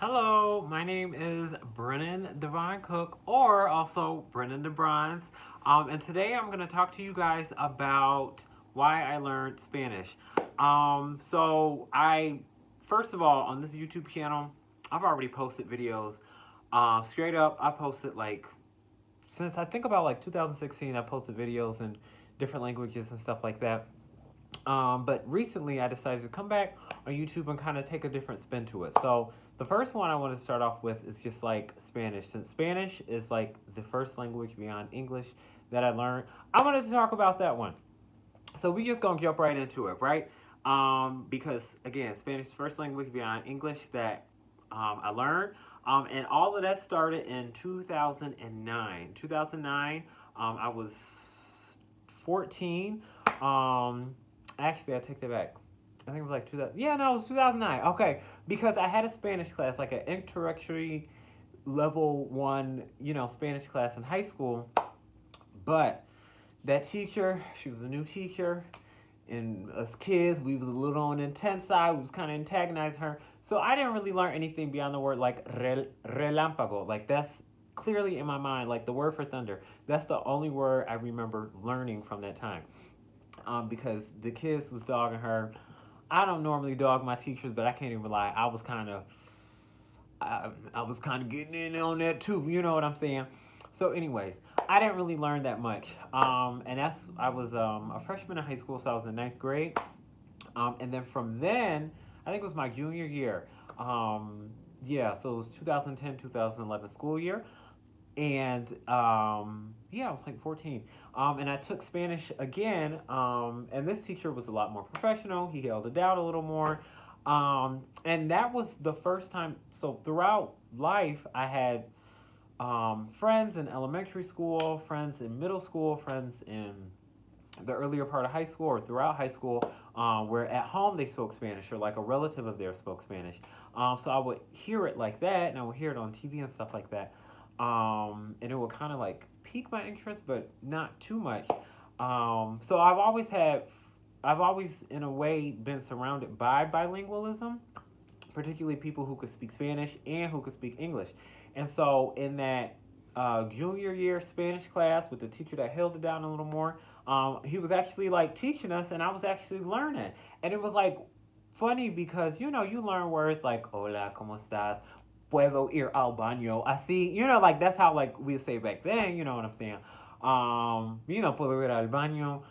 Hello, my name is Brennan Devine Cook, or also Brennan DeBronze. And today I'm going to talk to you guys about why I learned Spanish. First of all, on this YouTube channel, I've already posted videos. Straight up, I posted since I think about 2016, I posted videos in different languages and stuff like that. But recently, I decided to come back on YouTube and kind of take a different spin to it. So the first one I want to start off with is just Spanish. Since Spanish is the first language beyond English that I learned, I wanted to talk about that one. So we just gonna jump right into it, right? Because again, Spanish is the first language beyond English that I learned. And all of that started in 2009. 2009, I was 14. Actually, I take that back. I think it was 2000. Yeah, no, it was 2009. Okay, because I had a Spanish class, like an introductory level 1, Spanish class in high school. But that teacher, she was a new teacher, and us kids, we was a little on the intense side. We was kind of antagonizing her. So I didn't really learn anything beyond the word relámpago. That's clearly in my mind, the word for thunder. That's the only word I remember learning from that time. Because the kids was dogging her. I don't normally dog my teachers, but I can't even lie. I was kind of getting in on that too. You know what I'm saying? So, anyways, I didn't really learn that much. I was a freshman in high school, so I was in ninth grade. And then from then, I think it was my junior year. So it was 2010, 2011 school year. And I was 14. And I took Spanish again. And this teacher was a lot more professional. He held it down a little more. And that was the first time. So throughout life, I had friends in elementary school, friends in middle school, friends in the earlier part of high school or throughout high school, where at home they spoke Spanish or a relative of theirs spoke Spanish. So I would hear it like that, and I would hear it on TV and stuff like that. And it would kind of pique my interest, but not too much. So I've always in a way been surrounded by bilingualism, particularly people who could speak Spanish and who could speak English. And so in that junior year Spanish class with the teacher that held it down a little more, he was actually teaching us, and I was actually learning. And it was funny because you learn words like hola, ¿cómo estás? Puedo ir al baño. Así, that's how we say back then, you know what I'm saying? Puedo ir al baño.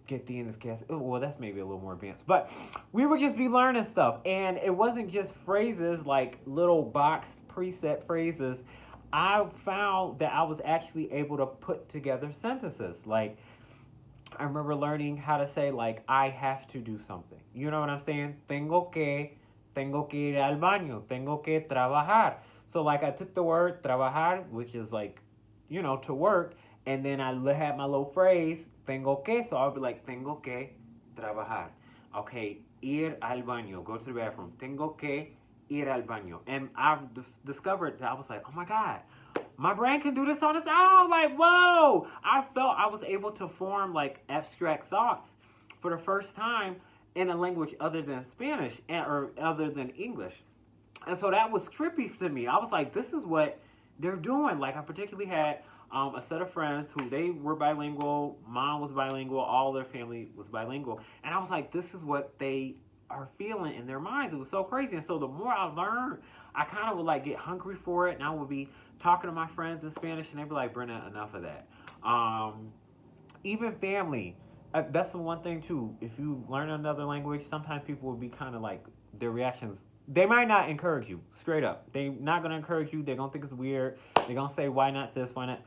Que tienes que hacer. Well, that's maybe a little more advanced. But we would just be learning stuff. And it wasn't just phrases, little boxed preset phrases. I found that I was actually able to put together sentences. I remember learning how to say, I have to do something. You know what I'm saying? Tengo que ir al baño. Tengo que trabajar. So, I took the word trabajar, which is to work. And then I had my little phrase, tengo que. So I'll be tengo que trabajar. Okay, ir al baño. Go to the bathroom. Tengo que ir al baño. And I've discovered that I was oh my God, my brain can do this on its own. I was whoa. I felt I was able to form abstract thoughts for the first time in a language other than Spanish or other than English. And so that was trippy to me. I was this is what they're doing. I particularly had a set of friends who they were bilingual. Mom was bilingual. All their family was bilingual. And I was this is what they are feeling in their minds. It was so crazy. And so the more I learned, I kind of would get hungry for it. And I would be talking to my friends in Spanish, and they'd be Brenna, enough of that. Even family. That's the one thing too. If you learn another language, sometimes people will be kind of their reactions. They might not encourage you, straight up. They're not going to encourage you. They're going to think it's weird. They're going to say, why not this, why not?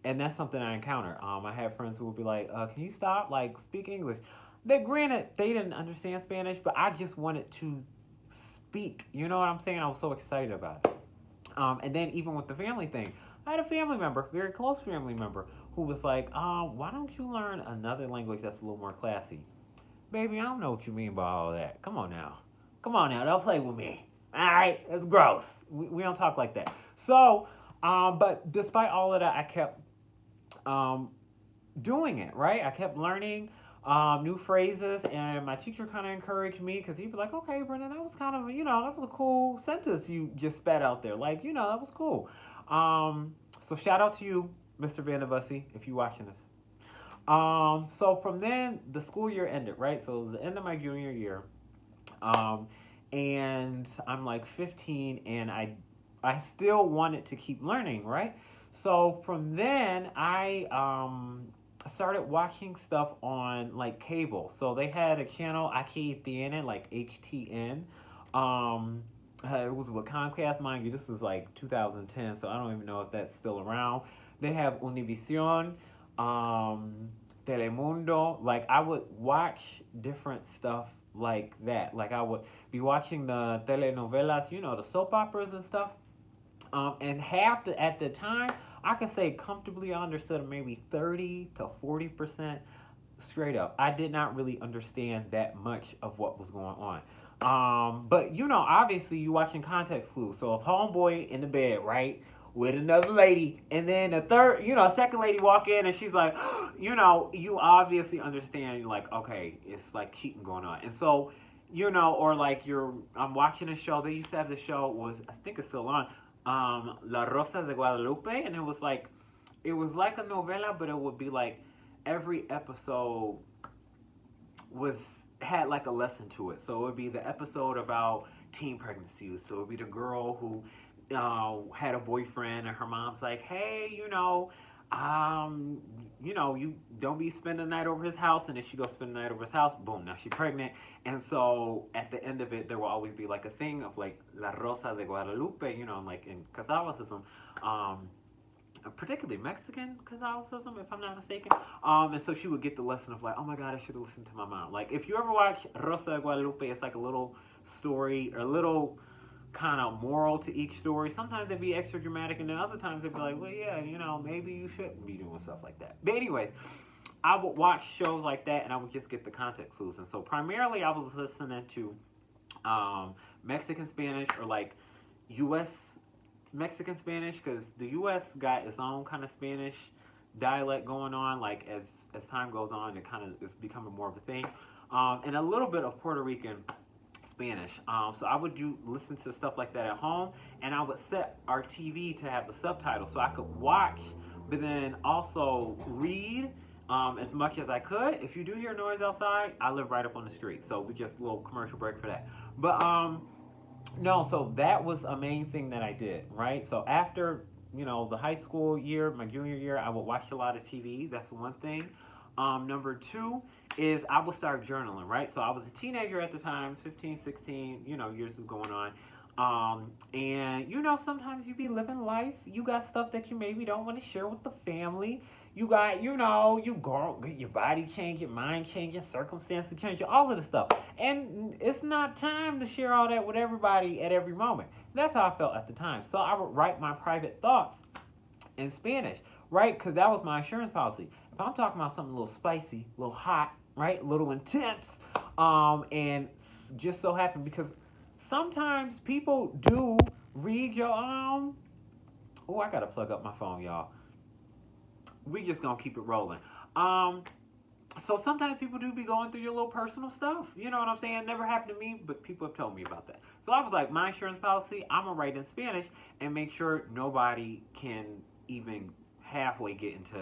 And that's something I encounter. I have friends who will be can you stop? Speak English. Granted, they didn't understand Spanish, but I just wanted to speak. You know what I'm saying? I was so excited about it. And then even with the family thing, I had a family member, very close family member, who was why don't you learn another language that's a little more classy? Baby, I don't know what you mean by all that. Come on now, don't play with me. All right, it's gross. We don't talk like that. So, but despite all of that, I kept doing it, right? I kept learning. new phrases, and my teacher kind of encouraged me because he'd be like, "Okay, Brendan, that was kind of that was a cool sentence you just spat out there. Like that was cool." So shout out to you, Mr. Van der Bussy, if you're watching this. So from then the school year ended, right? So it was the end of my junior year. Um, and I'm like 15, and I still wanted to keep learning, right? So from then started watching stuff on like cable. So they had a channel aquí tiene, like HTN. It was with Comcast, mind you. This was like 2010, so I don't even know if that's still around. They have Univision, um, Telemundo. Like I would watch different stuff like that. Like I would be watching the telenovelas, the soap operas and stuff. And at the time, I could say comfortably I understood maybe 30 to 40% straight up. I did not really understand that much of what was going on. But obviously you watching context clues. So if homeboy in the bed, right, with another lady, and then a second lady walk in and she's like, you obviously understand, like, okay, it's like cheating going on. And so, or like I'm watching a show. They used to have the show I think it's still on, La Rosa de Guadalupe, and it was like a novela, but it would be like every episode had like a lesson to it. So it would be the episode about teen pregnancy. So it would be the girl who had a boyfriend, and her mom's like, hey, you don't be spending the night over his house, and then she goes spend the night over his house. Boom, now she's pregnant. And so at the end of it, there will always be like a thing of like La Rosa de Guadalupe, like in Catholicism, particularly Mexican Catholicism, if I'm not mistaken. And so she would get the lesson of like, oh my God, I should have listened to my mom. Like if you ever watch Rosa de Guadalupe, it's like a little story, or a little kind of moral to each story. Sometimes it'd be extra dramatic, and then other times it'd be like, well, yeah, maybe you shouldn't be doing stuff like that. But anyways, I would watch shows like that, and I would just get the context clues. And so primarily I was listening to Mexican Spanish, or like U.S. Mexican Spanish, because the U.S. got its own kind of Spanish dialect going on. Like as time goes on, it kind of is becoming more of a thing, and a little bit of Puerto Rican Spanish. So I would listen to stuff like that at home, and I would set our TV to have the subtitles so I could watch, but then also read as much as I could. If you do hear noise outside, I live right up on the street, so we just a little commercial break for that. But no, so that was a main thing that I did, right? So after the high school year, my junior year, I would watch a lot of TV. That's one thing. Number two is I would start journaling, right? So I was a teenager at the time, 15, 16, years is going on. And sometimes you be living life. You got stuff that you maybe don't want to share with the family. You got, you go, your body changing, mind changing, circumstances changing, all of the stuff. And it's not time to share all that with everybody at every moment. That's how I felt at the time. So I would write my private thoughts in Spanish, right? Because that was my insurance policy. If I'm talking about something a little spicy, a little hot, right, a little intense, and just so happened, because sometimes people do read your oh, I gotta plug up my phone, y'all. We just gonna keep it rolling. So sometimes people do be going through your little personal stuff. You know what I'm saying? It never happened to me, but people have told me about that. So I was like, my insurance policy, I'm gonna write in Spanish and make sure nobody can even halfway get into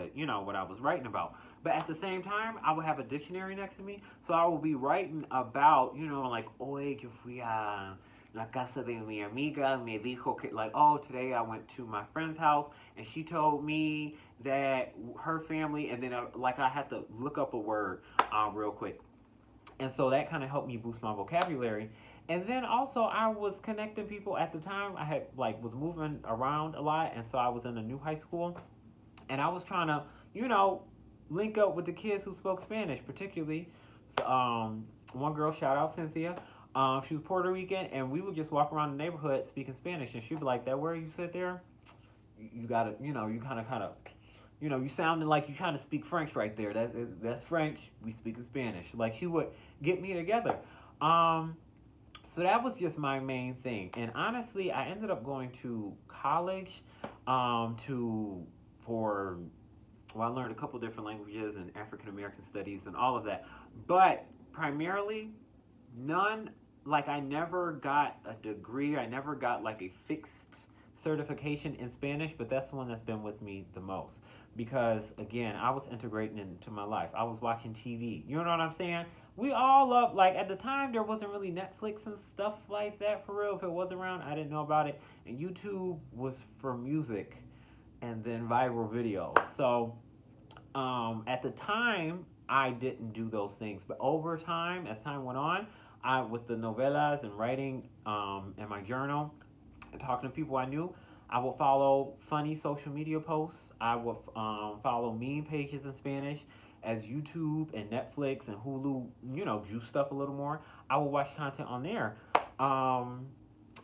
what I was writing about. But at the same time, I would have a dictionary next to me, so I would be writing about like, hoy yo fui a la casa de mi amiga, me dijo que, like, oh, today I went to my friend's house and she told me that her family, and then I had to look up a word real quick. And so that kind of helped me boost my vocabulary. And then also I was connecting people at the time. I had was moving around a lot, and so I was in a new high school, and I was trying to, link up with the kids who spoke Spanish, particularly one girl, shout out Cynthia. She was Puerto Rican, and we would just walk around the neighborhood speaking Spanish, and she'd be like, that where you sit there, you gotta, you kind of, you sounding like you're trying to speak French right there. That's French. We speak in Spanish. Like, she would get me together. So that was just my main thing. And honestly, I ended up going to college for well, I learned a couple different languages and African American studies and all of that. But primarily, none, like I never got a degree, I never got like a fixed certification in Spanish, but that's the one that's been with me the most. Because again, I was integrating into my life. I was watching TV. You know what I'm saying? We all love, like at the time there wasn't really Netflix and stuff like that for real. If it was around, I didn't know about it. And YouTube was for music and then viral videos. So at the time, I didn't do those things, but over time, as time went on, I with the novelas and writing in my journal and talking to people I knew, I would follow funny social media posts. I would follow meme pages in Spanish. As YouTube and Netflix and Hulu, juiced up a little more, I would watch content on there. Um,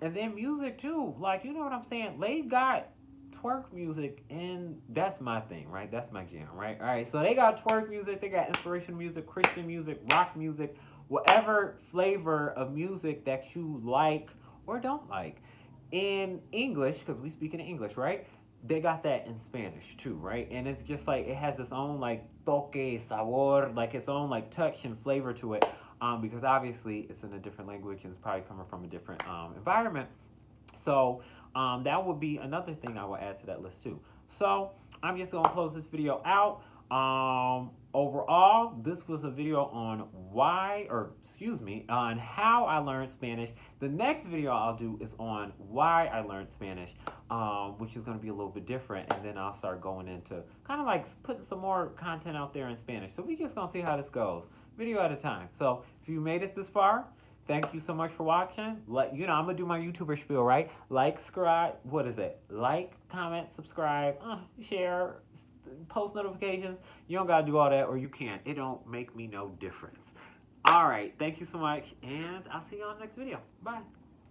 and then music too. Like, you know what I'm saying? They got twerk music, and that's my thing, right? That's my jam, right? All right, so they got twerk music, they got inspirational music, Christian music, rock music, whatever flavor of music that you like or don't like. In English, because we speak in English, right? They got that in Spanish too, right? And it's just like it has its own like toque, sabor, like its own like touch and flavor to it. Because obviously it's in a different language and it's probably coming from a different environment. So that would be another thing I will add to that list too. So I'm just gonna close this video out. Overall, this was a video on on how I learned Spanish. The next video I'll do is on why I learned Spanish, which is going to be a little bit different. And then I'll start going into kind of like putting some more content out there in Spanish. So we're just going to see how this goes, video at a time. So if you made it this far, thank you so much for watching. I'm gonna do my YouTuber spiel, right? Like, subscribe. What is it? Like, comment, subscribe, share, post notifications. You don't gotta do all that, or you can't. It don't make me no difference. All right. Thank you so much, and I'll see you on the next video. Bye.